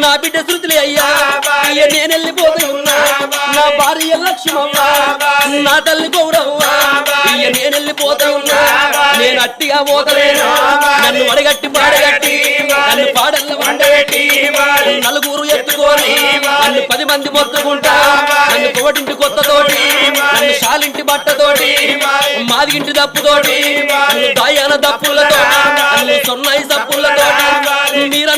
నా బిడ్డ శృతులే అయ్యా నేను వెళ్ళిపోతున్నా నా భార్య లక్ష్మమ్మ నా తల్లి గౌరవ్వ నేను వెళ్ళిపోతున్నా నేను అట్టిగా పోతలేను నన్ను వడగట్టి పాడగట్టి నన్ను పాడల్ల వండగట్టి నలుగురు ఎత్తుకొని నన్ను 10 మంది మొత్తుకుంటా నన్ను కోటింటి కొత్తతోటి నన్ను షాలింటి బట్టతోటి మాదిగింటి దప్పుతోటి నన్ను దాయాన దప్పులతో నన్ను సొన్నాయి దప్పులతో మీరంతా